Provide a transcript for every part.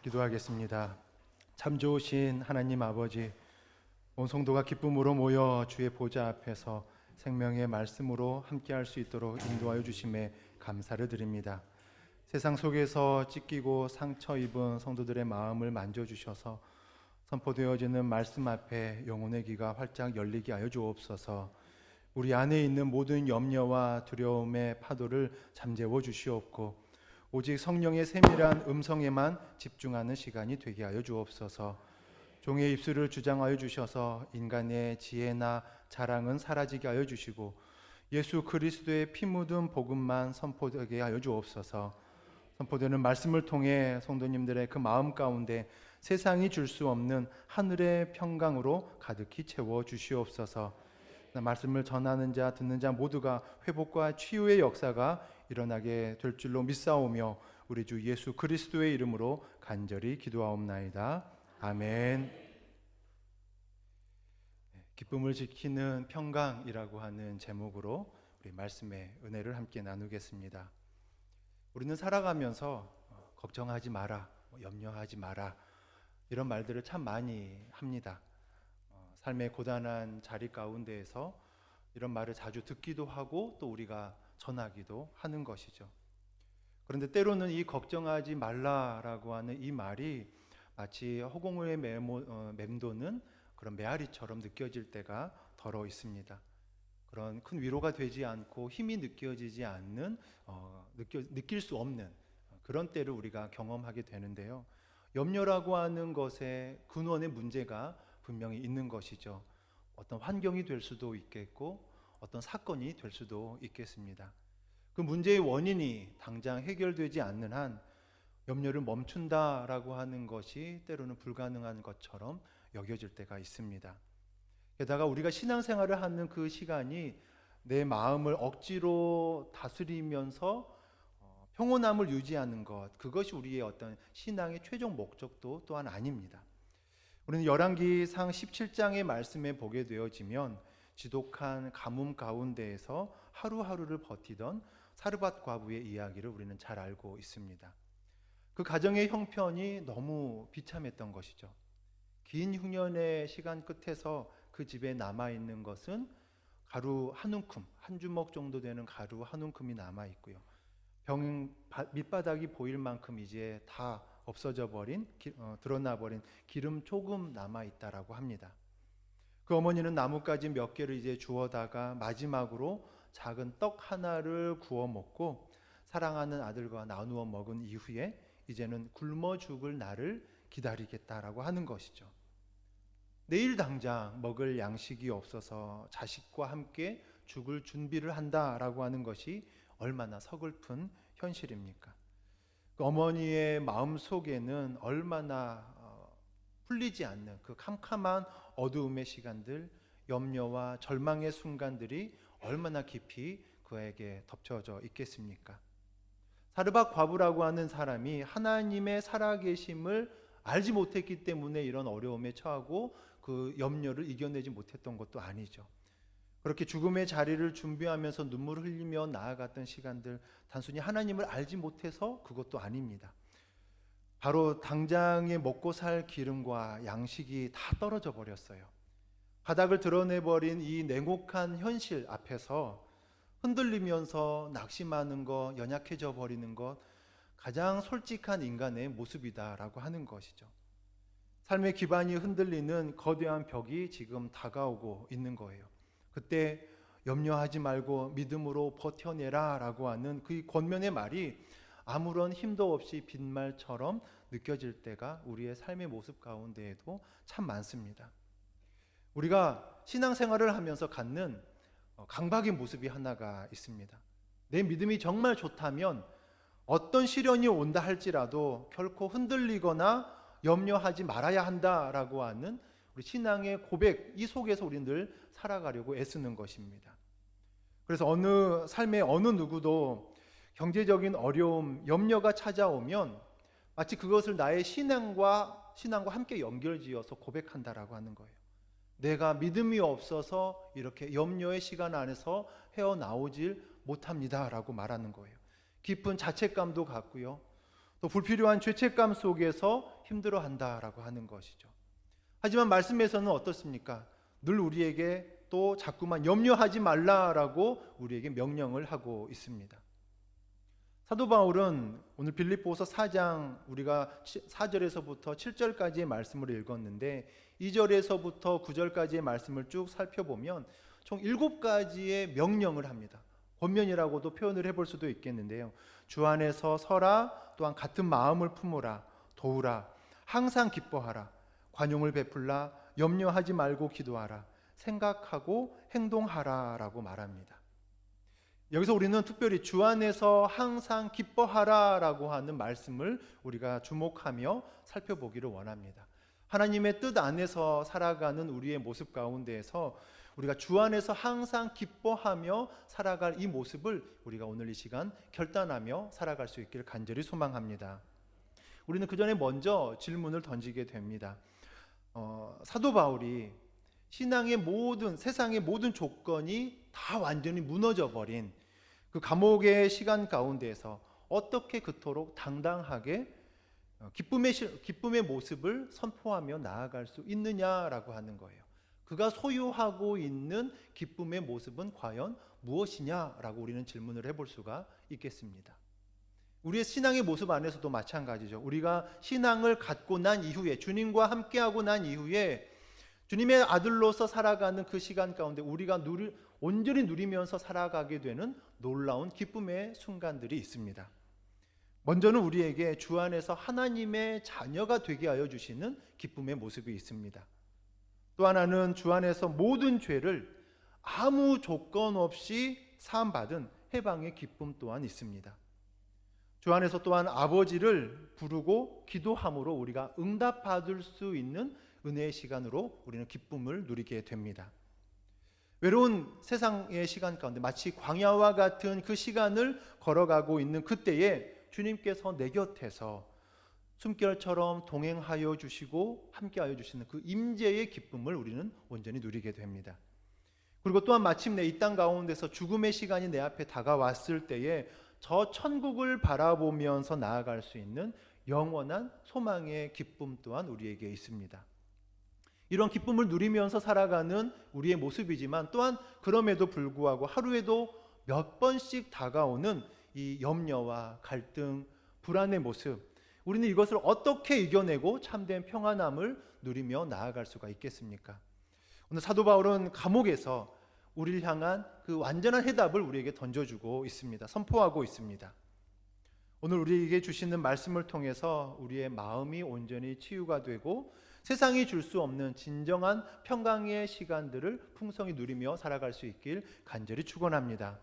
기도하겠습니다. 참 좋으신 하나님 아버지, 온 성도가 기쁨으로 모여 주의 보좌 앞에서 생명의 말씀으로 함께할 수 있도록 인도하여 주심에 감사를 드립니다. 세상 속에서 찢기고 상처 입은 성도들의 마음을 만져주셔서 선포되어지는 말씀 앞에 영혼의 귀가 활짝 열리게 하여 주옵소서. 우리 안에 있는 모든 염려와 두려움의 파도를 잠재워 주시옵고 오직 성령의 세밀한 음성에만 집중하는 시간이 되게 하여 주옵소서. 종의 입술을 주장하여 주셔서 인간의 지혜나 자랑은 사라지게 하여 주시고 예수 그리스도의 피 묻은 복음만 선포되게 하여 주옵소서. 선포되는 말씀을 통해 성도님들의 그 마음 가운데 세상이 줄 수 없는 하늘의 평강으로 가득히 채워 주시옵소서. 말씀을 전하는 자 듣는 자 모두가 회복과 치유의 역사가 일어나게 될 줄로 믿사오며 우리 주 예수 그리스도의 이름으로 간절히 기도하옵나이다. 아멘. 기쁨을 지키는 평강이라고 하는 제목으로 우리 말씀의 은혜를 함께 나누겠습니다. 우리는 살아가면서 걱정하지 마라, 염려하지 마라 이런 말들을 참 많이 합니다. 삶의 고단한 자리 가운데에서 이런 말을 자주 듣기도 하고 또 우리가 전하기도 하는 것이죠. 그런데 때로는 이 걱정하지 말라라고 하는 이 말이 마치 허공에 맴도는 그런 메아리처럼 느껴질 때가 더러 있습니다. 그런 큰 위로가 되지 않고 힘이 느껴지지 않는 느낄 수 없는 그런 때를 우리가 경험하게 되는데요. 염려라고 하는 것의 근원의 문제가 분명히 있는 것이죠. 어떤 환경이 될 수도 있겠고 어떤 사건이 될 수도 있겠습니다. 그 문제의 원인이 당장 해결되지 않는 한 염려를 멈춘다라고 하는 것이 때로는 불가능한 것처럼 여겨질 때가 있습니다. 게다가 우리가 신앙생활을 하는 그 시간이 내 마음을 억지로 다스리면서 평온함을 유지하는 것, 그것이 우리의 어떤 신앙의 최종 목적도 또한 아닙니다. 우리는 열왕기상 17장의 말씀에 보게 되어지면 지독한 가뭄 가운데에서 하루하루를 버티던 사르밧 과부의 이야기를 우리는 잘 알고 있습니다. 그 가정의 형편이 너무 비참했던 것이죠. 긴 흉년의 시간 끝에서 그 집에 남아있는 것은 가루 한 움큼, 한 주먹 정도 되는 가루 한 움큼이 남아있고요. 병 밑바닥이 보일 만큼 이제 다 없어져 버린, 드러나 버린 기름 조금 남아있다라고 합니다. 그 어머니는 나뭇가지 몇 개를 이제 주워다가 마지막으로 작은 떡 하나를 구워 먹고 사랑하는 아들과 나누어 먹은 이후에 이제는 굶어 죽을 날을 기다리겠다라고 하는 것이죠. 내일 당장 먹을 양식이 없어서 자식과 함께 죽을 준비를 한다라고 하는 것이 얼마나 서글픈 현실입니까? 그 어머니의 마음 속에는 얼마나 풀리지 않는 그 캄캄한 어두움의 시간들, 염려와 절망의 순간들이 얼마나 깊이 그에게 덮쳐져 있겠습니까? 사르밧 과부라고 하는 사람이 하나님의 살아계심을 알지 못했기 때문에 이런 어려움에 처하고 그 염려를 이겨내지 못했던 것도 아니죠. 그렇게 죽음의 자리를 준비하면서 눈물을 흘리며 나아갔던 시간들, 단순히 하나님을 알지 못해서 그것도 아닙니다. 바로 당장에 먹고 살 기름과 양식이 다 떨어져 버렸어요. 바닥을 드러내버린 이 냉혹한 현실 앞에서 흔들리면서 낙심하는 것, 연약해져 버리는 것, 가장 솔직한 인간의 모습이다라고 하는 것이죠. 삶의 기반이 흔들리는 거대한 벽이 지금 다가오고 있는 거예요. 그때 염려하지 말고 믿음으로 버텨내라 라고 하는 그 권면의 말이 아무런 힘도 없이 빈말처럼 느껴질 때가 우리의 삶의 모습 가운데에도 참 많습니다. 우리가 신앙생활을 하면서 갖는 강박의 모습이 하나가 있습니다. 내 믿음이 정말 좋다면 어떤 시련이 온다 할지라도 결코 흔들리거나 염려하지 말아야 한다라고 하는 우리 신앙의 고백, 이 속에서 우리는 늘 살아가려고 애쓰는 것입니다. 그래서 삶의 어느 누구도 경제적인 어려움, 염려가 찾아오면 마치 그것을 나의 신앙과 함께 연결지어서 고백한다라고 하는 거예요. 내가 믿음이 없어서 이렇게 염려의 시간 안에서 헤어나오질 못합니다라고 말하는 거예요. 깊은 자책감도 갖고요. 또 불필요한 죄책감 속에서 힘들어한다라고 하는 것이죠. 하지만 말씀에서는 어떻습니까? 늘 우리에게 또 자꾸만 염려하지 말라라고 우리에게 명령을 하고 있습니다. 사도 바울은 오늘 빌립보서 4장 우리가 4절에서부터 7절까지의 말씀을 읽었는데 2절에서부터 9절까지의 말씀을 쭉 살펴보면 총 7가지의 명령을 합니다. 권면이라고도 표현을 해볼 수도 있겠는데요. 주 안에서 서라, 또한 같은 마음을 품으라, 도우라, 항상 기뻐하라, 관용을 베풀라, 염려하지 말고 기도하라, 생각하고 행동하라 라고 말합니다. 여기서 우리는 특별히 주 안에서 항상 기뻐하라 라고 하는 말씀을 우리가 주목하며 살펴보기를 원합니다. 하나님의 뜻 안에서 살아가는 우리의 모습 가운데에서 우리가 주 안에서 항상 기뻐하며 살아갈 이 모습을 우리가 오늘 이 시간 결단하며 살아갈 수 있기를 간절히 소망합니다. 우리는 그 전에 먼저 질문을 던지게 됩니다. 사도 바울이 신앙의 모든, 세상의 모든 조건이 다 완전히 무너져 버린 그 감옥의 시간 가운데에서 어떻게 그토록 당당하게 기쁨의 모습을 선포하며 나아갈 수 있느냐라고 하는 거예요. 그가 소유하고 있는 기쁨의 모습은 과연 무엇이냐라고 우리는 질문을 해볼 수가 있겠습니다. 우리의 신앙의 모습 안에서도 마찬가지죠. 우리가 신앙을 갖고 난 이후에, 주님과 함께하고 난 이후에 주님의 아들로서 살아가는 그 시간 가운데 우리가 온전히 누리면서 살아가게 되는 놀라운 기쁨의 순간들이 있습니다. 먼저는 우리에게 주 안에서 하나님의 자녀가 되게 하여 주시는 기쁨의 모습이 있습니다. 또 하나는 주 안에서 모든 죄를 아무 조건 없이 사함받은 해방의 기쁨 또한 있습니다. 주 안에서 또한 아버지를 부르고 기도함으로 우리가 응답받을 수 있는 은혜의 시간으로 우리는 기쁨을 누리게 됩니다. 외로운 세상의 시간 가운데 마치 광야와 같은 그 시간을 걸어가고 있는 그때에 주님께서 내 곁에서 숨결처럼 동행하여 주시고 함께하여 주시는 그 임재의 기쁨을 우리는 온전히 누리게 됩니다. 그리고 또한 마침내 이 땅 가운데서 죽음의 시간이 내 앞에 다가왔을 때에 저 천국을 바라보면서 나아갈 수 있는 영원한 소망의 기쁨 또한 우리에게 있습니다. 이런 기쁨을 누리면서 살아가는 우리의 모습이지만 또한 그럼에도 불구하고 하루에도 몇 번씩 다가오는 이 염려와 갈등, 불안의 모습, 우리는 이것을 어떻게 이겨내고 참된 평안함을 누리며 나아갈 수가 있겠습니까? 오늘 사도 바울은 감옥에서 우리를 향한 그 완전한 해답을 우리에게 던져주고 있습니다. 선포하고 있습니다. 오늘 우리에게 주시는 말씀을 통해서 우리의 마음이 온전히 치유가 되고 세상이 줄 수 없는 진정한 평강의 시간들을 풍성히 누리며 살아갈 수 있길 간절히 축원합니다.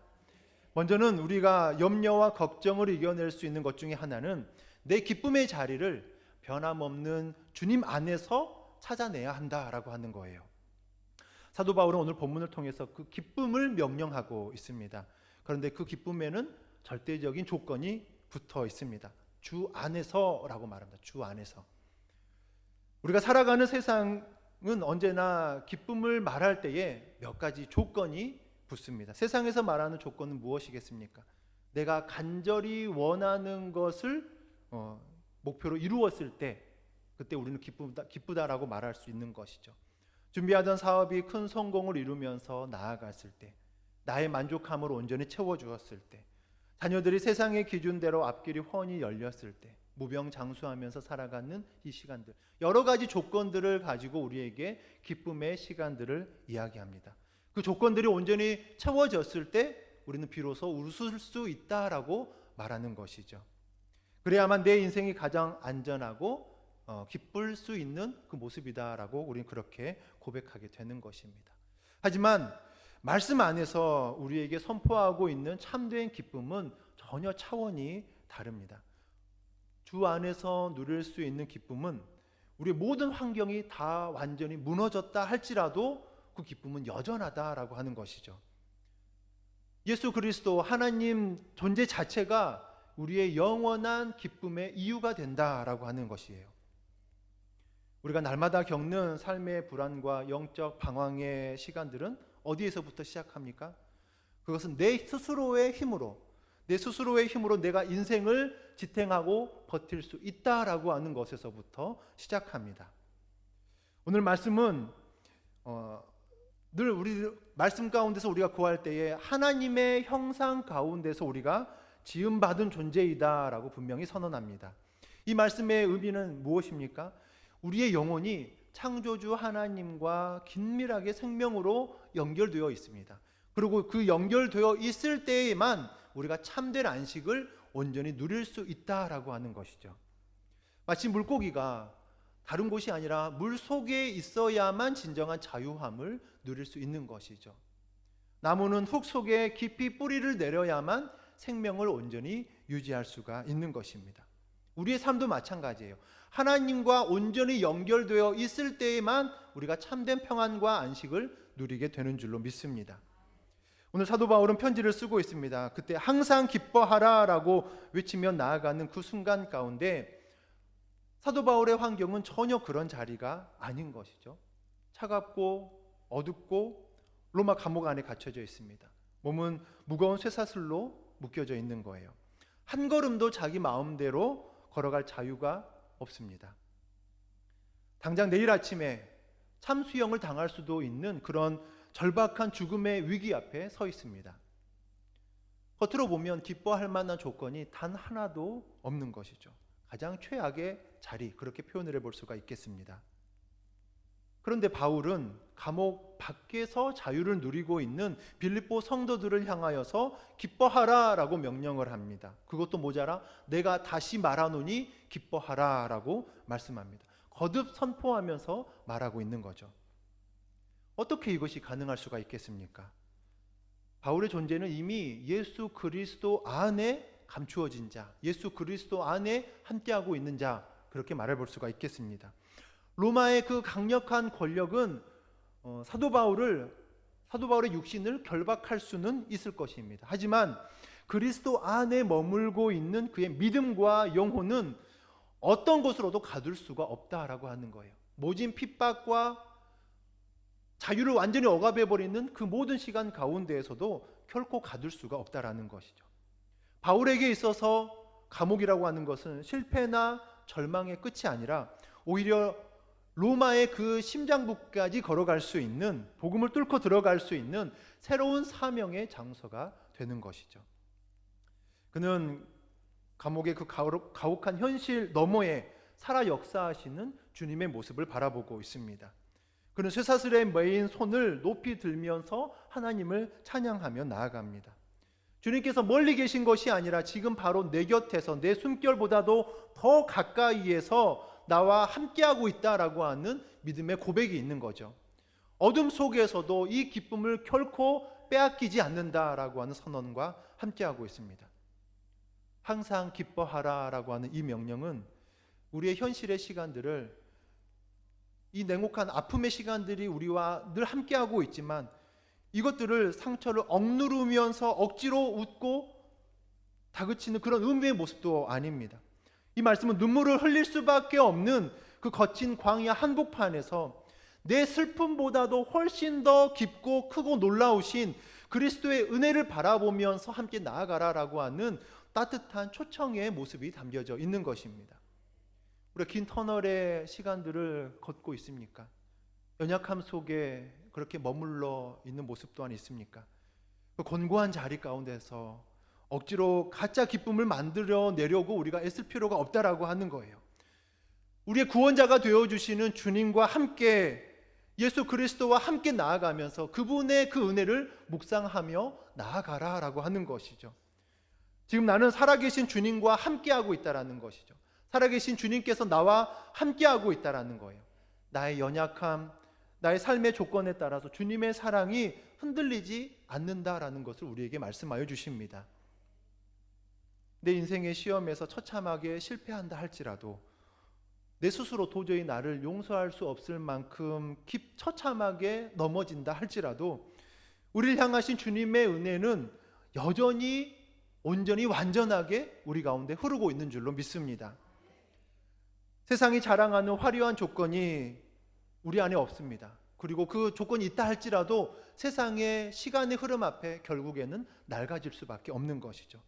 먼저는 우리가 염려와 걱정을 이겨낼 수 있는 것 중에 하나는 내 기쁨의 자리를 변함없는 주님 안에서 찾아내야 한다라고 하는 거예요. 사도 바울은 오늘 본문을 통해서 그 기쁨을 명령하고 있습니다. 그런데 그 기쁨에는 절대적인 조건이 붙어 있습니다. 주 안에서라고 말합니다. 주 안에서. 우리가 살아가는 세상은 언제나 기쁨을 말할 때에 몇 가지 조건이 붙습니다. 세상에서 말하는 조건은 무엇이겠습니까? 내가 간절히 원하는 것을 목표로 이루었을 때 그때 우리는 기쁘다라고 말할 수 있는 것이죠. 준비하던 사업이 큰 성공을 이루면서 나아갔을 때, 나의 만족함을 온전히 채워주었을 때, 자녀들이 세상의 기준대로 앞길이 훤히 열렸을 때, 무병장수하면서 살아가는 이 시간들, 여러 가지 조건들을 가지고 우리에게 기쁨의 시간들을 이야기합니다. 그 조건들이 온전히 채워졌을 때 우리는 비로소 웃을 수 있다라고 말하는 것이죠. 그래야만 내 인생이 가장 안전하고 기쁠 수 있는 그 모습이다라고 우리는 그렇게 고백하게 되는 것입니다. 하지만 말씀 안에서 우리에게 선포하고 있는 참된 기쁨은 전혀 차원이 다릅니다. 주 안에서 누릴 수 있는 기쁨은 우리의 모든 환경이 다 완전히 무너졌다 할지라도 그 기쁨은 여전하다라고 하는 것이죠. 예수 그리스도 하나님 존재 자체가 우리의 영원한 기쁨의 이유가 된다라고 하는 것이에요. 우리가 날마다 겪는 삶의 불안과 영적 방황의 시간들은 어디에서부터 시작합니까? 그것은 내 스스로의 힘으로 내가 인생을 지탱하고 버틸 수 있다라고 하는 것에서부터 시작합니다. 오늘 말씀은 늘 우리 말씀 가운데서 우리가 구할 때에 하나님의 형상 가운데서 우리가 지음받은 존재이다라고 분명히 선언합니다. 이 말씀의 의미는 무엇입니까? 우리의 영혼이 창조주 하나님과 긴밀하게 생명으로 연결되어 있습니다. 그리고 그 연결되어 있을 때에만 우리가 참된 안식을 온전히 누릴 수 있다라고 하는 것이죠. 마치 물고기가 다른 곳이 아니라 물 속에 있어야만 진정한 자유함을 누릴 수 있는 것이죠. 나무는 흙 속에 깊이 뿌리를 내려야만 생명을 온전히 유지할 수가 있는 것입니다. 우리의 삶도 마찬가지예요. 하나님과 온전히 연결되어 있을 때에만 우리가 참된 평안과 안식을 누리게 되는 줄로 믿습니다. 오늘 사도 바울은 편지를 쓰고 있습니다. 그때 항상 기뻐하라라고 외치며 나아가는 그 순간 가운데 사도 바울의 환경은 전혀 그런 자리가 아닌 것이죠. 차갑고 어둡고 로마 감옥 안에 갇혀져 있습니다. 몸은 무거운 쇠사슬로 묶여져 있는 거예요. 한 걸음도 자기 마음대로 걸어갈 자유가 없습니다. 당장 내일 아침에 참수형을 당할 수도 있는 그런 절박한 죽음의 위기 앞에 서 있습니다. 겉으로 보면 기뻐할 만한 조건이 단 하나도 없는 것이죠. 가장 최악의 자리, 그렇게 표현을 해볼 수가 있겠습니다. 그런데 바울은 감옥 밖에서 자유를 누리고 있는 빌립보 성도들을 향하여서 기뻐하라라고 명령을 합니다. 그것도 모자라 내가 다시 말하노니 기뻐하라라고 말씀합니다. 거듭 선포하면서 말하고 있는 거죠. 어떻게 이것이 가능할 수가 있겠습니까? 바울의 존재는 이미 예수 그리스도 안에 감추어진 자, 예수 그리스도 안에 함께하고 있는 자, 그렇게 말해볼 수가 있겠습니다. 로마의 그 강력한 권력은 사도 바울의 육신을 결박할 수는 있을 것입니다. 하지만 그리스도 안에 머물고 있는 그의 믿음과 영혼은 어떤 곳으로도 가둘 수가 없다라고 하는 거예요. 모진 핍박과 자유를 완전히 억압해버리는 그 모든 시간 가운데에서도 결코 가둘 수가 없다라는 것이죠. 바울에게 있어서 감옥이라고 하는 것은 실패나 절망의 끝이 아니라 오히려 로마의 그 심장부까지 걸어갈 수 있는, 복음을 뚫고 들어갈 수 있는 새로운 사명의 장소가 되는 것이죠. 그는 감옥의 그 가혹한 현실 너머에 살아 역사하시는 주님의 모습을 바라보고 있습니다. 그는 쇠사슬에 매인 손을 높이 들면서 하나님을 찬양하며 나아갑니다. 주님께서 멀리 계신 것이 아니라 지금 바로 내 곁에서 내 숨결보다도 더 가까이에서 나와 함께하고 있다라고 하는 믿음의 고백이 있는 거죠. 어둠 속에서도 이 기쁨을 결코 빼앗기지 않는다라고 하는 선언과 함께하고 있습니다. 항상 기뻐하라라고 하는 이 명령은 우리의 현실의 시간들을, 이 냉혹한 아픔의 시간들이 우리와 늘 함께하고 있지만 이것들을 상처를 억누르면서 억지로 웃고 다그치는 그런 의미의 모습도 아닙니다. 이 말씀은 눈물을 흘릴 수밖에 없는 그 거친 광야 한복판에서 내 슬픔보다도 훨씬 더 깊고 크고 놀라우신 그리스도의 은혜를 바라보면서 함께 나아가라라고 하는 따뜻한 초청의 모습이 담겨져 있는 것입니다. 우리가 긴 터널의 시간들을 걷고 있습니까? 연약함 속에 그렇게 머물러 있는 모습 또한 있습니까? 그 곤고한 자리 가운데서 억지로 가짜 기쁨을 만들어 내려고 우리가 애쓸 필요가 없다라고 하는 거예요. 우리의 구원자가 되어주시는 주님과 함께, 예수 그리스도와 함께 나아가면서 그분의 그 은혜를 묵상하며 나아가라라고 하는 것이죠. 지금 나는 살아계신 주님과 함께하고 있다라는 것이죠. 살아계신 주님께서 나와 함께하고 있다라는 거예요. 나의 연약함, 나의 삶의 조건에 따라서 주님의 사랑이 흔들리지 않는다라는 것을 우리에게 말씀하여 주십니다. 내 인생의 시험에서 처참하게 실패한다 할지라도, 내 스스로 도저히 나를 용서할 수 없을 만큼 처참하게 넘어진다 할지라도 우리를 향하신 주님의 은혜는 여전히 온전히 완전하게 우리 가운데 흐르고 있는 줄로 믿습니다. 세상이 자랑하는 화려한 조건이 우리 안에 없습니다. 그리고 그 조건이 있다 할지라도 세상의 시간의 흐름 앞에 결국에는 낡아질 수밖에 없는 것이죠.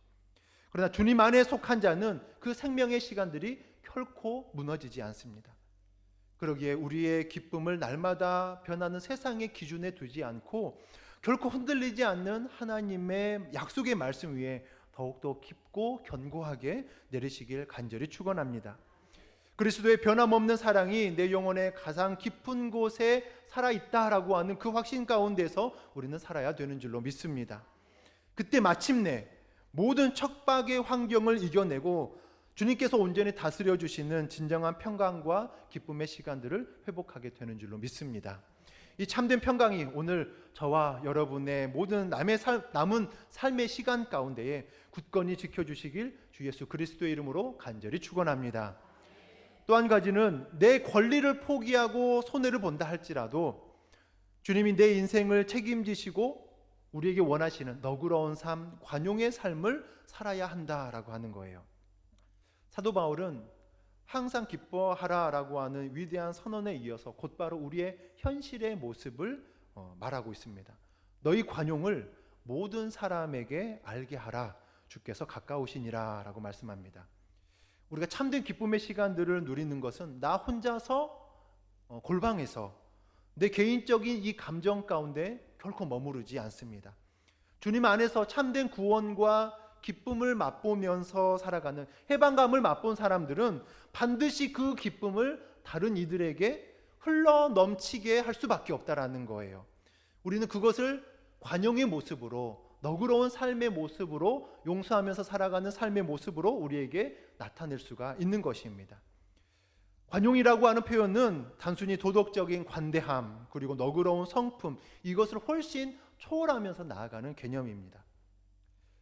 그러나 주님 안에 속한 자는 그 생명의 시간들이 결코 무너지지 않습니다. 그러기에 우리의 기쁨을 날마다 변하는 세상의 기준에 두지 않고 결코 흔들리지 않는 하나님의 약속의 말씀 위에 더욱더 깊고 견고하게 내리시길 간절히 축원합니다. 그리스도의 변함없는 사랑이 내 영혼의 가장 깊은 곳에 살아있다라고 하는 그 확신 가운데서 우리는 살아야 되는 줄로 믿습니다. 그때 마침내 모든 척박의 환경을 이겨내고 주님께서 온전히 다스려 주시는 진정한 평강과 기쁨의 시간들을 회복하게 되는 줄로 믿습니다. 이 참된 평강이 오늘 저와 여러분의 모든 남은 삶의 시간 가운데에 굳건히 지켜주시길 주 예수 그리스도의 이름으로 간절히 축원합니다. 또 한 가지는 내 권리를 포기하고 손해를 본다 할지라도 주님이 내 인생을 책임지시고 우리에게 원하시는 너그러운 삶, 관용의 삶을 살아야 한다라고 하는 거예요. 사도 바울은 항상 기뻐하라라고 하는 위대한 선언에 이어서 곧바로 우리의 현실의 모습을 말하고 있습니다. 너희 관용을 모든 사람에게 알게 하라. 주께서 가까우시니라 라고 말씀합니다. 우리가 참된 기쁨의 시간들을 누리는 것은 나 혼자서 골방에서 내 개인적인 이 감정 가운데 결코 머무르지 않습니다. 주님 안에서 참된 구원과 기쁨을 맛보면서 살아가는 해방감을 맛본 사람들은 반드시 그 기쁨을 다른 이들에게 흘러 넘치게 할 수밖에 없다라는 거예요. 우리는 그것을 관용의 모습으로, 너그러운 삶의 모습으로, 용서하면서 살아가는 삶의 모습으로 우리에게 나타낼 수가 있는 것입니다. 관용이라고 하는 표현은 단순히 도덕적인 관대함 그리고 너그러운 성품, 이것을 훨씬 초월하면서 나아가는 개념입니다.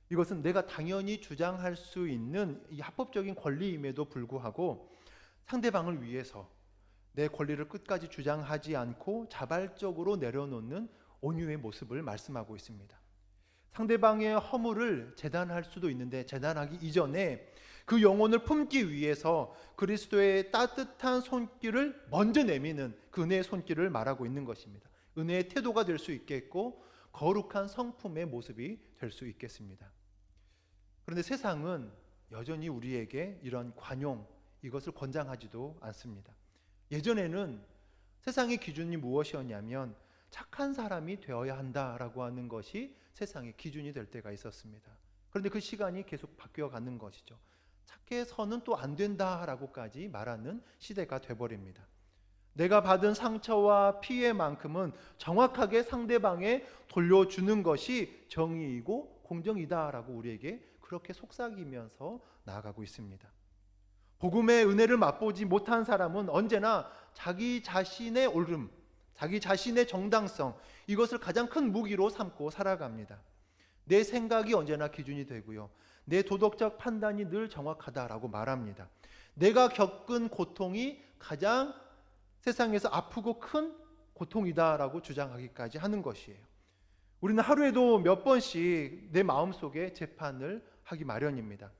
이것은 내가 당연히 주장할 수 있는 이 합법적인 권리임에도 불구하고 상대방을 위해서 내 권리를 끝까지 주장하지 않고 자발적으로 내려놓는 온유의 모습을 말씀하고 있습니다. 상대방의 허물을 재단할 수도 있는데 재단하기 이전에 그 영혼을 품기 위해서 그리스도의 따뜻한 손길을 먼저 내미는 그 은혜의 손길을 말하고 있는 것입니다. 은혜의 태도가 될 수 있겠고 거룩한 성품의 모습이 될 수 있겠습니다. 그런데 세상은 여전히 우리에게 이런 관용, 이것을 권장하지도 않습니다. 예전에는 세상의 기준이 무엇이었냐면 착한 사람이 되어야 한다라고 하는 것이 세상의 기준이 될 때가 있었습니다. 그런데 그 시간이 계속 바뀌어가는 것이죠. 착해서는 또 안 된다라고까지 말하는 시대가 돼버립니다. 내가 받은 상처와 피해만큼은 정확하게 상대방에 돌려주는 것이 정의이고 공정이다라고 우리에게 그렇게 속삭이면서 나아가고 있습니다. 복음의 은혜를 맛보지 못한 사람은 언제나 자기 자신의 옳음, 자기 자신의 정당성, 이것을 가장 큰 무기로 삼고 살아갑니다. 내 생각이 언제나 기준이 되고요, 내 도덕적 판단이 늘 정확하다라고 말합니다. 내가 겪은 고통이 가장 세상에서 아프고 큰 고통이다라고 주장하기까지 하는 것이에요. 우리는 하루에도 몇 번씩 내 마음속에 재판을 하기 마련입니다.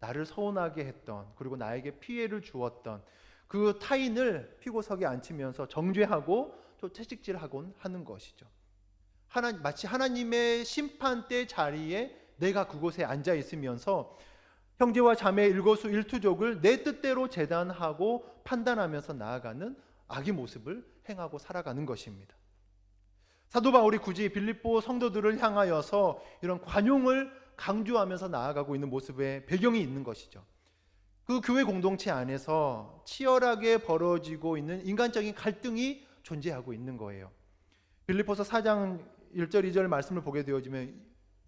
나를 서운하게 했던, 그리고 나에게 피해를 주었던 그 타인을 피고석에 앉히면서 정죄하고 또 채찍질하곤 하는 것이죠. 마치 하나님의 심판대 자리에 내가 그곳에 앉아 있으면서 형제와 자매의 일거수일투족을 내 뜻대로 재단하고 판단하면서 나아가는 악의 모습을 행하고 살아가는 것입니다. 사도 바울이 굳이 빌립보 성도들을 향하여서 이런 관용을 강조하면서 나아가고 있는 모습의 배경이 있는 것이죠. 그 교회 공동체 안에서 치열하게 벌어지고 있는 인간적인 갈등이 존재하고 있는 거예요. 빌립보서 4장 1절 2절 말씀을 보게 되어지면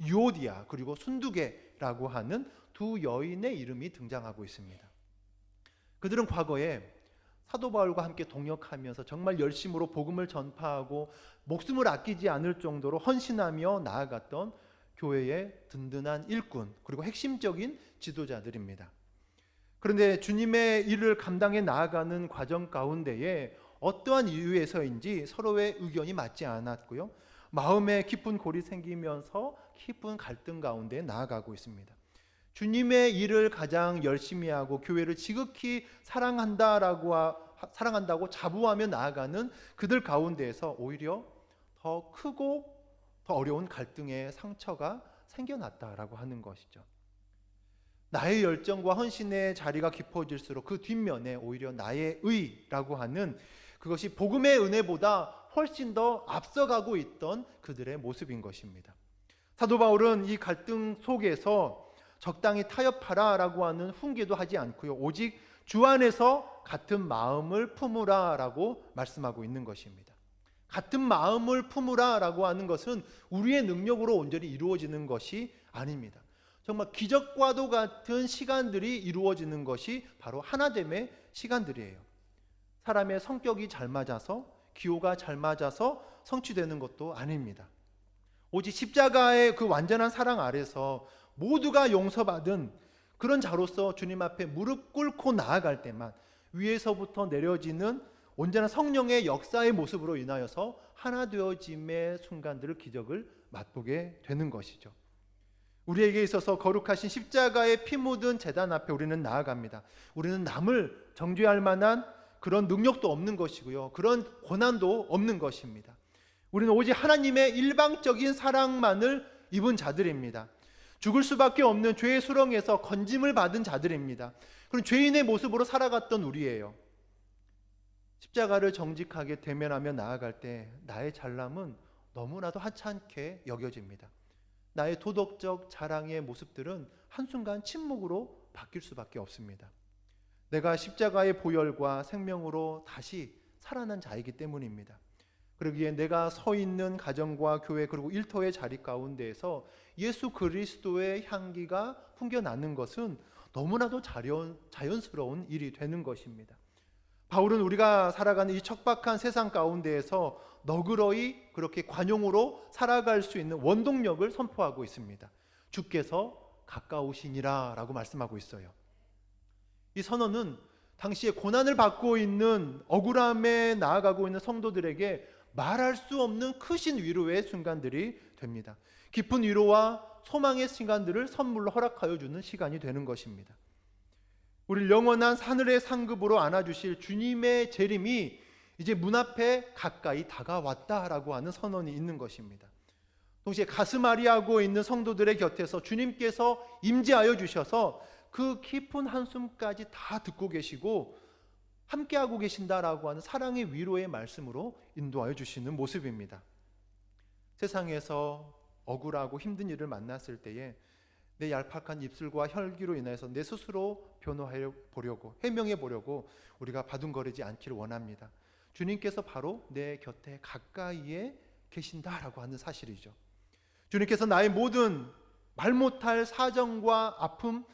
유오디아 그리고 순두계라고 하는 두 여인의 이름이 등장하고 있습니다. 그들은 과거에 사도 바울과 함께 동역하면서 정말 열심으로 복음을 전파하고 목숨을 아끼지 않을 정도로 헌신하며 나아갔던 교회의 든든한 일꾼 그리고 핵심적인 지도자들입니다. 그런데 주님의 일을 감당해 나아가는 과정 가운데에 어떠한 이유에서인지 서로의 의견이 맞지 않았고요, 마음에 깊은 골이 생기면서 깊은 갈등 가운데 나아가고 있습니다. 주님의 일을 가장 열심히 하고 교회를 지극히 사랑한다고 자부하며 나아가는 그들 가운데에서 오히려 더 크고 더 어려운 갈등의 상처가 생겨났다라고 하는 것이죠. 나의 열정과 헌신의 자리가 깊어질수록 그 뒷면에 오히려 나의 의라고 하는 그것이 복음의 은혜보다 훨씬 더 앞서가고 있던 그들의 모습인 것입니다. 사도 바울은 이 갈등 속에서 적당히 타협하라라고 하는 훈계도 하지 않고요. 오직 주 안에서 같은 마음을 품으라라고 말씀하고 있는 것입니다. 같은 마음을 품으라라고 하는 것은 우리의 능력으로 온전히 이루어지는 것이 아닙니다. 정말 기적과도 같은 시간들이 이루어지는 것이 바로 하나됨의 시간들이에요. 사람의 성격이 잘 맞아서, 기호가 잘 맞아서 성취되는 것도 아닙니다. 오직 십자가의 그 완전한 사랑 아래서 모두가 용서받은 그런 자로서 주님 앞에 무릎 꿇고 나아갈 때만 위에서부터 내려지는 온전한 성령의 역사의 모습으로 인하여서 하나 되어짐의 순간들을, 기적을 맛보게 되는 것이죠. 우리에게 있어서 거룩하신 십자가의 피 묻은 제단 앞에 우리는 나아갑니다. 우리는 남을 정죄할 만한 그런 능력도 없는 것이고요, 그런 고난도 없는 것입니다. 우리는 오직 하나님의 일방적인 사랑만을 입은 자들입니다. 죽을 수밖에 없는 죄의 수렁에서 건짐을 받은 자들입니다. 그런 죄인의 모습으로 살아갔던 우리예요. 십자가를 정직하게 대면하며 나아갈 때 나의 잘남은 너무나도 하찮게 여겨집니다. 나의 도덕적 자랑의 모습들은 한순간 침묵으로 바뀔 수밖에 없습니다. 내가 십자가의 보혈과 생명으로 다시 살아난 자이기 때문입니다. 그러기에 내가 서 있는 가정과 교회 그리고 일터의 자리 가운데에서 예수 그리스도의 향기가 풍겨나는 것은 너무나도 자연스러운 일이 되는 것입니다. 바울은 우리가 살아가는 이 척박한 세상 가운데에서 너그러이 그렇게 관용으로 살아갈 수 있는 원동력을 선포하고 있습니다. 주께서 가까우시니라 라고 말씀하고 있어요. 이 선언은 당시에 고난을 받고 있는, 억울함에 나아가고 있는 성도들에게 말할 수 없는 크신 위로의 순간들이 됩니다. 깊은 위로와 소망의 시간들을 선물로 허락하여 주는 시간이 되는 것입니다. 우리를 영원한 하늘의 상급으로 안아주실 주님의 재림이 이제 문 앞에 가까이 다가왔다라고 하는 선언이 있는 것입니다. 동시에 가슴 아리하고 있는 성도들의 곁에서 주님께서 임재하여 주셔서 그 깊은 한숨까지 다 듣고 계시고 함께하고 계신다라고 하는 사랑의 위로의 말씀으로 인도하여 주시는 모습입니다. 세상에서 억울하고 힘든 일을 만났을 때에 내 얄팍한 입술과 혈기로 인해서 내 스스로 변호해 보려고, 해명해 보려고 우리가 바둥거리지 않기를 원합니다. 주님께서 바로 내 곁에 가까이에 계신다라고 하는 사실이죠. 주님께서 나의 모든 말 못할 사정과 아픔,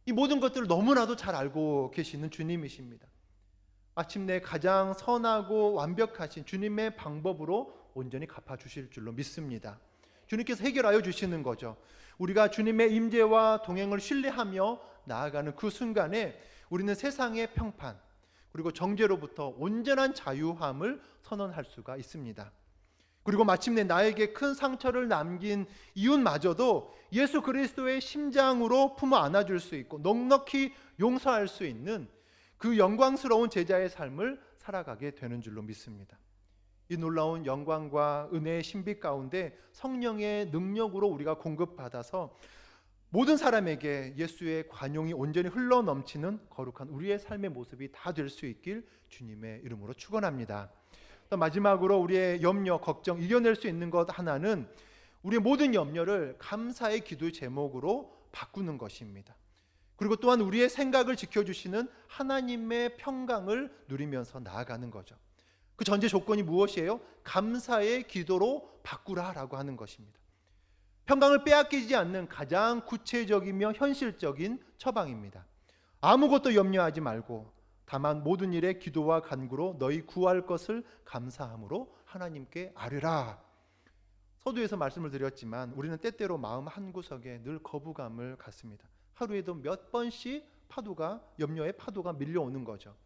이 모든 것들을 너무나도 잘 알고 계시는 주님이십니다. 마침내 가장 선하고 완벽하신 주님의 방법으로 온전히 갚아주실 줄로 믿습니다. 주님께서 해결하여 주시는 거죠. 우리가 주님의 임재와 동행을 신뢰하며 나아가는 그 순간에 우리는 세상의 평판 그리고 정죄로부터 온전한 자유함을 선언할 수가 있습니다. 그리고 마침내 나에게 큰 상처를 남긴 이웃마저도 예수 그리스도의 심장으로 품어 안아줄 수 있고 넉넉히 용서할 수 있는 그 영광스러운 제자의 삶을 살아가게 되는 줄로 믿습니다. 이 놀라운 영광과 은혜의 신비 가운데 성령의 능력으로 우리가 공급받아서 모든 사람에게 예수의 관용이 온전히 흘러넘치는 거룩한 우리의 삶의 모습이 다 될 수 있길 주님의 이름으로 축원합니다. 마지막으로 우리의 염려, 걱정 이겨낼 수 있는 것 하나는 우리의 모든 염려를 감사의 기도의 제목으로 바꾸는 것입니다. 그리고 또한 우리의 생각을 지켜주시는 하나님의 평강을 누리면서 나아가는 거죠. 그 전제 조건이 무엇이에요? 감사의 기도로 바꾸라라고 하는 것입니다. 평강을 빼앗기지 않는 가장 구체적이며 현실적인 처방입니다. 아무것도 염려하지 말고 다만 모든 일에 기도와 간구로 너희 구할 것을 감사함으로 하나님께 아뢰라. 서두에서 말씀을 드렸지만 우리는 때때로 마음 한구석에 늘 거부감을 갖습니다. 하루에도 몇 번씩 염려의 파도가 밀려오는 거죠.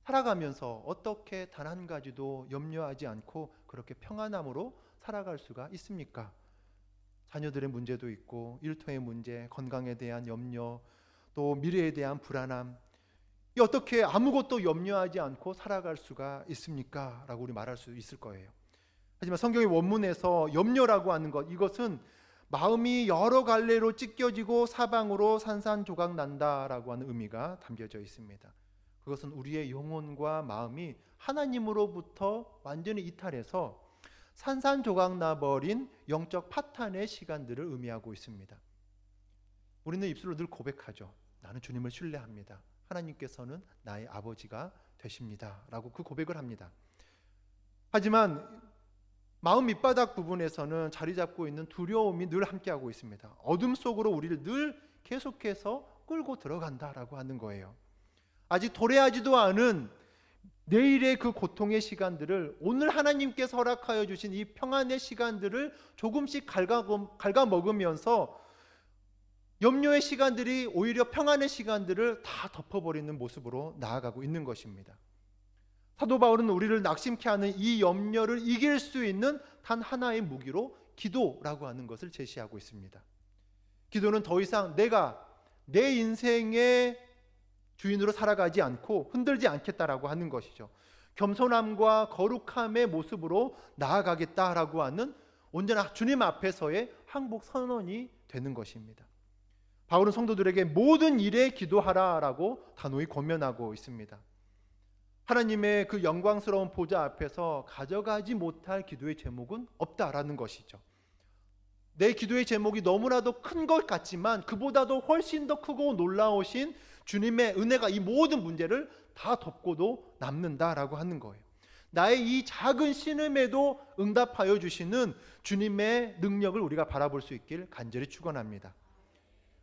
살아가면서 어떻게 단 한 가지도 염려하지 않고 그렇게 평안함으로 살아갈 수가 있습니까? 자녀들의 문제도 있고 일터의 문제, 건강에 대한 염려, 또 미래에 대한 불안함, 이 어떻게 아무것도 염려하지 않고 살아갈 수가 있습니까? 라고 우리 말할 수 있을 거예요. 하지만 성경의 원문에서 염려라고 하는 것, 이것은 마음이 여러 갈래로 찢겨지고 사방으로 산산조각 난다라고 하는 의미가 담겨져 있습니다. 그것은 우리의 영혼과 마음이 하나님으로부터 완전히 이탈해서 산산조각 나버린 영적 파탄의 시간들을 의미하고 있습니다. 우리는 입술로 늘 고백하죠. 나는 주님을 신뢰합니다. 하나님께서는 나의 아버지가 되십니다. 라고 그 고백을 합니다. 하지만 마음 밑바닥 부분에서는 자리 잡고 있는 두려움이 늘 함께하고 있습니다. 어둠 속으로 우리를 늘 계속해서 끌고 들어간다라고 하는 거예요. 아직 도래하지도 않은 내일의 그 고통의 시간들을 오늘 하나님께서 허락하여 주신 이 평안의 시간들을 조금씩 갉아먹으면서 염려의 시간들이 오히려 평안의 시간들을 다 덮어버리는 모습으로 나아가고 있는 것입니다. 사도 바울은 우리를 낙심케 하는 이 염려를 이길 수 있는 단 하나의 무기로 기도라고 하는 것을 제시하고 있습니다. 기도는 더 이상 내가 내 인생의 주인으로 살아가지 않고 흔들지 않겠다라고 하는 것이죠. 겸손함과 거룩함의 모습으로 나아가겠다라고 하는 온전한 주님 앞에서의 항복 선언이 되는 것입니다. 바울은 성도들에게 모든 일에 기도하라라고 단호히 권면하고 있습니다. 하나님의 그 영광스러운 보좌 앞에서 가져가지 못할 기도의 제목은 없다라는 것이죠. 내 기도의 제목이 너무나도 큰 것 같지만 그보다도 훨씬 더 크고 놀라우신 주님의 은혜가 이 모든 문제를 다 덮고도 남는다라고 하는 거예요. 나의 이 작은 신음에도 응답하여 주시는 주님의 능력을 우리가 바라볼 수 있길 간절히 축원합니다.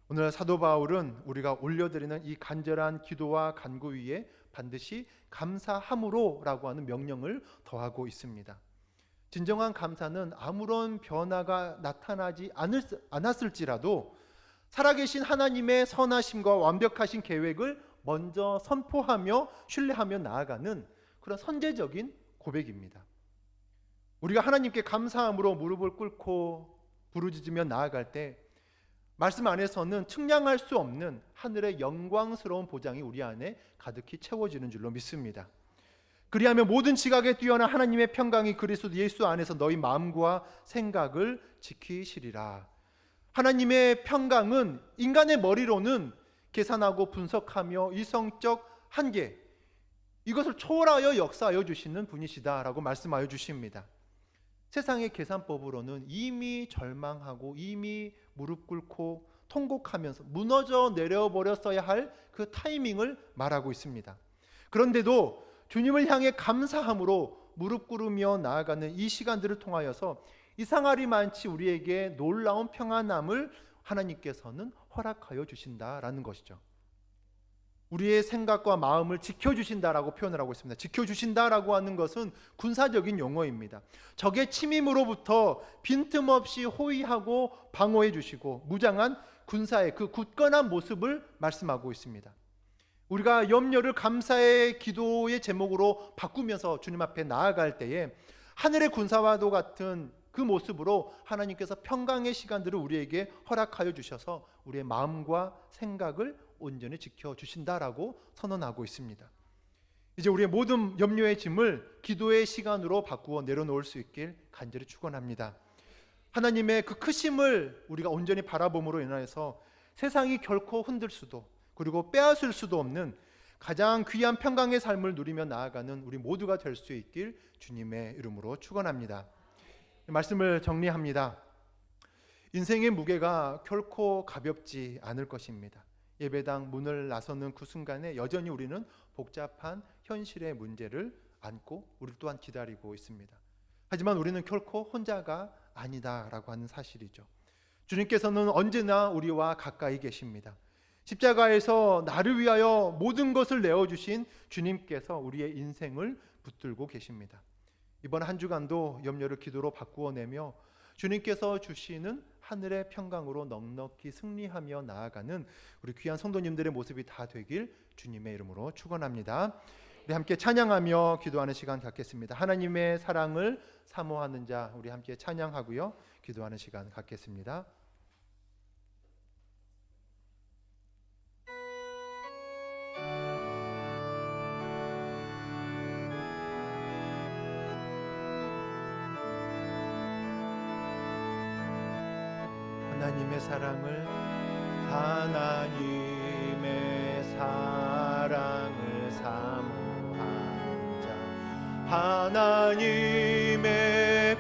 오늘 사도 바울은 우리가 올려드리는 이 간절한 기도와 간구 위에 반드시 감사함으로라고 하는 명령을 더하고 있습니다. 진정한 감사는 아무런 변화가 나타나지 않았을지라도 살아계신 하나님의 선하심과 완벽하신 계획을 먼저 선포하며 신뢰하며 나아가는 그런 선제적인 고백입니다. 우리가 하나님께 감사함으로 무릎을 꿇고 부르짖으며 나아갈 때 말씀 안에서는 측량할 수 없는 하늘의 영광스러운 보장이 우리 안에 가득히 채워지는 줄로 믿습니다. 그리하면 모든 지각에 뛰어난 하나님의 평강이 그리스도 예수 안에서 너희 마음과 생각을 지키시리라. 하나님의 평강은 인간의 머리로는 계산하고 분석하며 이성적 한계, 이것을 초월하여 역사하여 주시는 분이시다라고 말씀하여 주십니다. 세상의 계산법으로는 이미 절망하고 이미 무릎 꿇고 통곡하면서 무너져 내려버렸어야 할 그 타이밍을 말하고 있습니다. 그런데도 주님을 향해 감사함으로 무릎 꿇으며 나아가는 이 시간들을 통하여서 이상하리만치 우리에게 놀라운 평안함을 하나님께서는 허락하여 주신다라는 것이죠. 우리의 생각과 마음을 지켜주신다라고 표현을 하고 있습니다. 지켜주신다라고 하는 것은 군사적인 용어입니다. 적의 침입으로부터 빈틈없이 호위하고 방어해 주시고 무장한 군사의 그 굳건한 모습을 말씀하고 있습니다. 우리가 염려를 감사의 기도의 제목으로 바꾸면서 주님 앞에 나아갈 때에 하늘의 군사와도 같은 그 모습으로 하나님께서 평강의 시간들을 우리에게 허락하여 주셔서 우리의 마음과 생각을 온전히 지켜주신다라고 선언하고 있습니다. 이제 우리의 모든 염려의 짐을 기도의 시간으로 바꾸어 내려놓을 수 있길 간절히 축원합니다. 하나님의 그 크심을 우리가 온전히 바라봄으로 인하여서 세상이 결코 흔들 수도 그리고 빼앗을 수도 없는 가장 귀한 평강의 삶을 누리며 나아가는 우리 모두가 될 수 있길 주님의 이름으로 축원합니다. 말씀을 정리합니다. 인생의 무게가 결코 가볍지 않을 것입니다. 예배당 문을 나서는 그 순간에 여전히 우리는 복잡한 현실의 문제를 안고 우리 또한 기다리고 있습니다. 하지만 우리는 결코 혼자가 아니다라고 하는 사실이죠. 주님께서는 언제나 우리와 가까이 계십니다. 십자가에서 나를 위하여 모든 것을 내어주신 주님께서 우리의 인생을 붙들고 계십니다. 이번 한 주간도 염려를 기도로 바꾸어내며 주님께서 주시는 하늘의 평강으로 넉넉히 승리하며 나아가는 우리 귀한 성도님들의 모습이 다 되길 주님의 이름으로 축원합니다. 우리 함께 찬양하며 기도하는 시간 갖겠습니다. 하나님의 사랑을 사모하는 자, 우리 함께 찬양하고요 기도하는 시간 갖겠습니다. 하나님의 사랑을 사모하는 자, 하나님의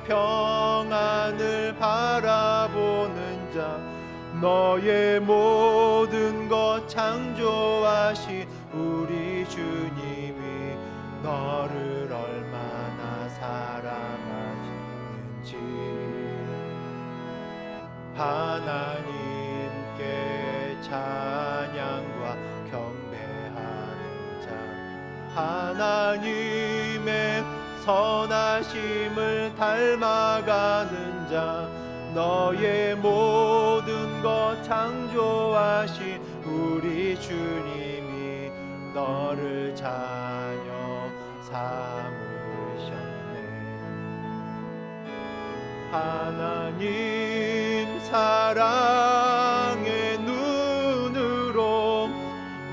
평안을 바라보는 자, 너의 모든 것 창조하신 우리 주님이 너를 얼마나 사랑하시는지, 하나님께 찬양과 경배하는 자, 하나님의 선하심을 닮아가는 자, 너의 모든 것 창조하신 우리 주님이 너를 자녀 삼으셨네. 하나님 사랑의 눈으로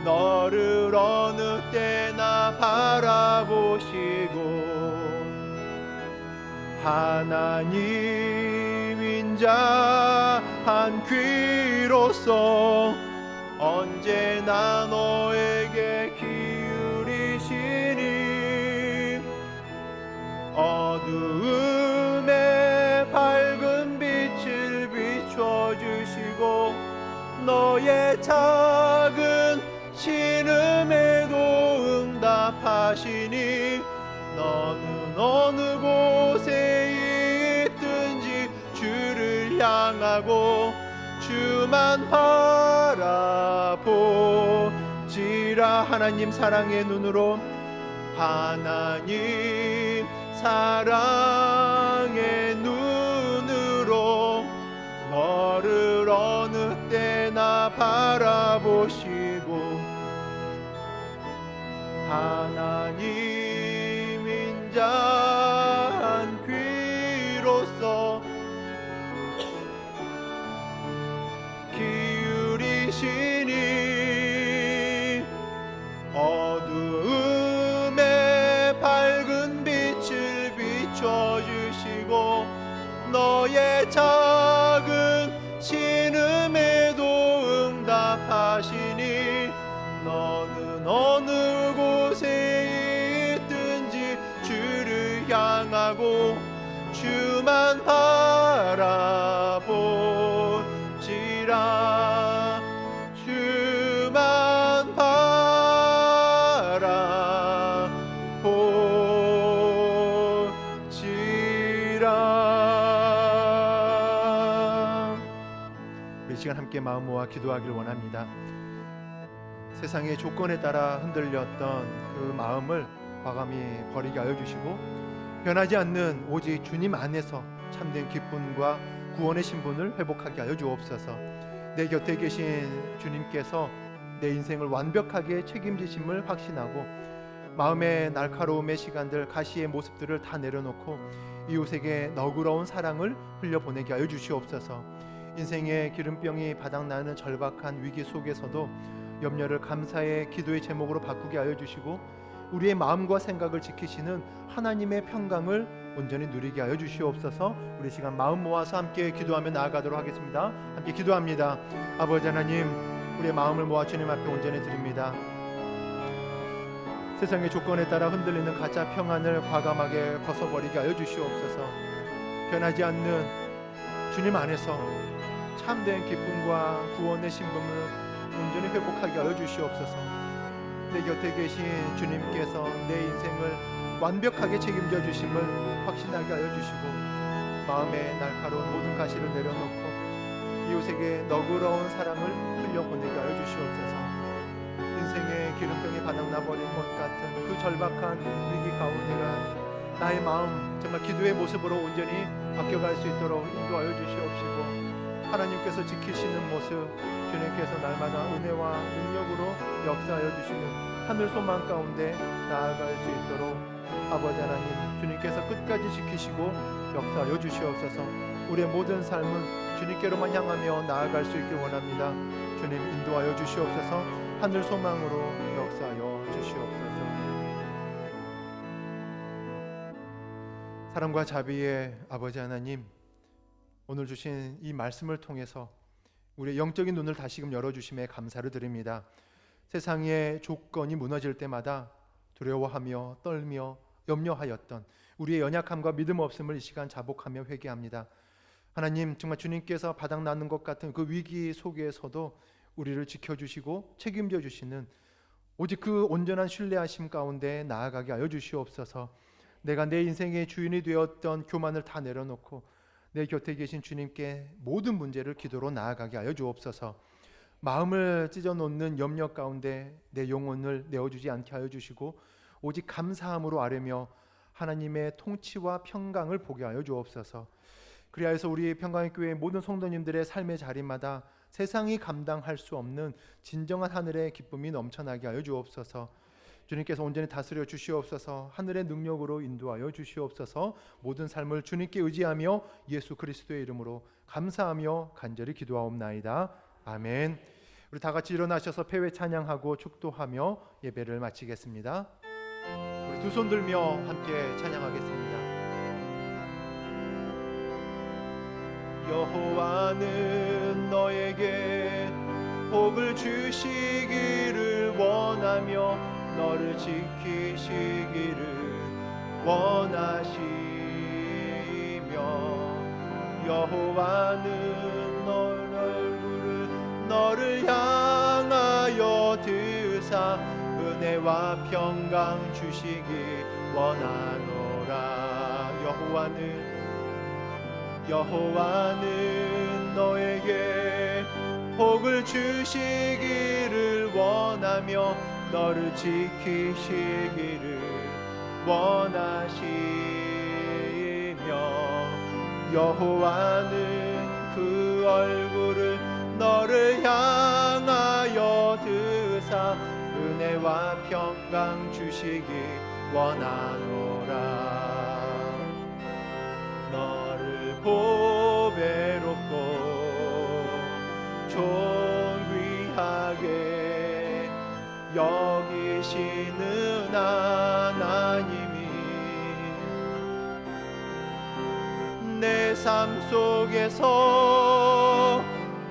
너를 어느 때나 바라보시고, 하나님 자 한 귀로서 언제나 너에게 기울이시니, 어두움에 밝은 빛을 비춰주시고, 너의 작은 신음에도 응답하시니, 너는 어느 곳에 있든지 주를 향하고 주만 바라보지라. 하나님 사랑의 눈으로, 하나님 사랑의 눈으로 너를 어느 때나 바라보시고, 하나님인 자 한 귀로서 기울이시니, 어두움에 밝은 빛을 비춰주시고, 너의 작은 신음에도 응답하시니, 너는 어느 곳에 있든지 주를 향하고 주만 바라보지라. 주만 바라보지라. 이 시간 함께 마음 모아 기도하길 원합니다. 세상의 조건에 따라 흔들렸던 그 마음을 과감히 버리게 하여 주시고, 변하지 않는 오직 주님 안에서 참된 기쁨과 구원의 신분을 회복하게 하여 주옵소서. 내 곁에 계신 주님께서 내 인생을 완벽하게 책임지심을 확신하고, 마음의 날카로움의 시간들, 가시의 모습들을 다 내려놓고 이웃에게 너그러운 사랑을 흘려보내게 하여 주시옵소서. 인생의 기름병이 바닥나는 절박한 위기 속에서도 염려를 감사의 기도의 제목으로 바꾸게 하여 주시고, 우리의 마음과 생각을 지키시는 하나님의 평강을 온전히 누리게 하여 주시옵소서. 우리 시간 마음 모아서 함께 기도하며 나아가도록 하겠습니다. 함께 기도합니다. 아버지 하나님, 우리의 마음을 모아 주님 앞에 온전히 드립니다. 세상의 조건에 따라 흔들리는 가짜 평안을 과감하게 벗어버리게 하여 주시옵소서. 변하지 않는 주님 안에서 참된 기쁨과 구원의 신분을 온전히 회복하게 하여 주시옵소서. 내 곁에 계신 주님께서 내 인생을 완벽하게 책임져 주심을 확신하게 하여 주시고, 마음의 날카로운 모든 가시를 내려놓고 이웃에게 너그러운 사랑을 흘려보내게 하여 주시옵소서. 인생의 기름병이 바닥나버린 것 같은 그 절박한 위기 가운데가 나의 마음 정말 기도의 모습으로 온전히 바뀌어갈 수 있도록 인도하여 주시옵시고, 하나님께서 지키시는 모습, 주님께서 날마다 은혜와 능력으로 역사하여 주시는 하늘 소망 가운데 나아갈 수 있도록 아버지 하나님, 주님께서 끝까지 지키시고 역사하여 주시옵소서. 우리의 모든 삶은 주님께로만 향하며 나아갈 수 있길 원합니다. 주님 인도하여 주시옵소서. 하늘 소망으로 역사하여 주시옵소서. 사랑과 자비의 아버지 하나님, 오늘 주신 이 말씀을 통해서 우리의 영적인 눈을 다시금 열어주심에 감사를 드립니다. 세상의 조건이 무너질 때마다 두려워하며 떨며 염려하였던 우리의 연약함과 믿음 없음을 이 시간 자복하며 회개합니다. 하나님, 정말 주님께서 바닥나는 것 같은 그 위기 속에서도 우리를 지켜주시고 책임져 주시는 오직 그 온전한 신뢰하심 가운데 나아가게 하여 주시옵소서. 내가 내 인생의 주인이 되었던 교만을 다 내려놓고 내 곁에 계신 주님께 모든 문제를 기도로 나아가게 하여 주옵소서. 마음을 찢어놓는 염려 가운데 내 영혼을 내어주지 않게 하여 주시고 오직 감사함으로 아뢰며 하나님의 통치와 평강을 보게 하여 주옵소서. 그리하여서 우리 평강의 교회 모든 성도님들의 삶의 자리마다 세상이 감당할 수 없는 진정한 하늘의 기쁨이 넘쳐나게 하여 주옵소서. 주님께서 온전히 다스려 주시옵소서. 하늘의 능력으로 인도하여 주시옵소서. 모든 삶을 주님께 의지하며 예수 그리스도의 이름으로 감사하며 간절히 기도하옵나이다. 아멘. 우리 다 같이 일어나셔서 패회 찬양하고 축도하며 예배를 마치겠습니다. 우리 두 손 들며 함께 찬양하겠습니다. 여호와는 너에게 복을 주시기를 원하며 너를 지키시기를 원하시며 여호와는 너를 향하여 드사 은혜와 평강 주시기 원하노라. 여호와는 너에게 복을 주시기를 원하며 너를 지키시기를 원하시며 여호와는 그 얼굴을 너를 향하여 드사 은혜와 평강 주시기 원하노라. 너를 보배롭고 존귀하게 여기시는 하나님이 내 삶 속에서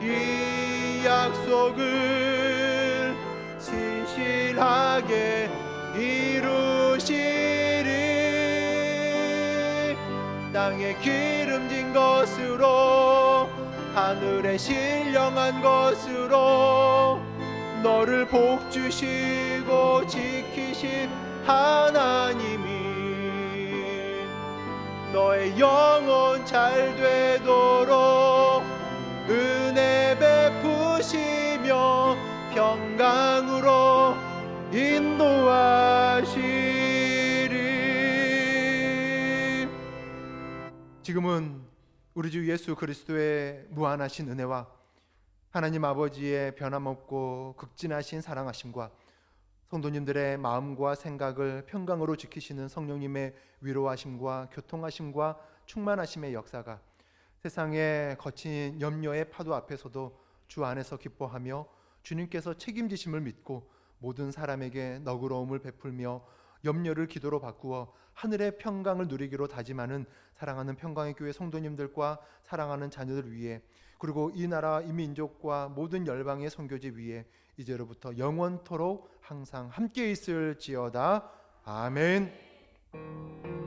이 약속을 신실하게 이루시리. 땅에 기름진 것으로 하늘에 신령한 것으로 너를 복주시고 지키신 하나님이 너의 영혼 잘 되도록 은혜 베푸시며 평강으로 인도하시리. 지금은 우리 주 예수 그리스도의 무한하신 은혜와 하나님 아버지의 변함없고 극진하신 사랑하심과 성도님들의 마음과 생각을 평강으로 지키시는 성령님의 위로하심과 교통하심과 충만하심의 역사가 세상의 거친 염려의 파도 앞에서도 주 안에서 기뻐하며 주님께서 책임지심을 믿고 모든 사람에게 너그러움을 베풀며 염려를 기도로 바꾸어 하늘의 평강을 누리기로 다짐하는 사랑하는 평강의 교회 성도님들과 사랑하는 자녀들 위해 그리고 이 나라 이 민족과 모든 열방의 선교지 위에 이제로부터 영원토록 항상 함께 있을지어다. 아멘.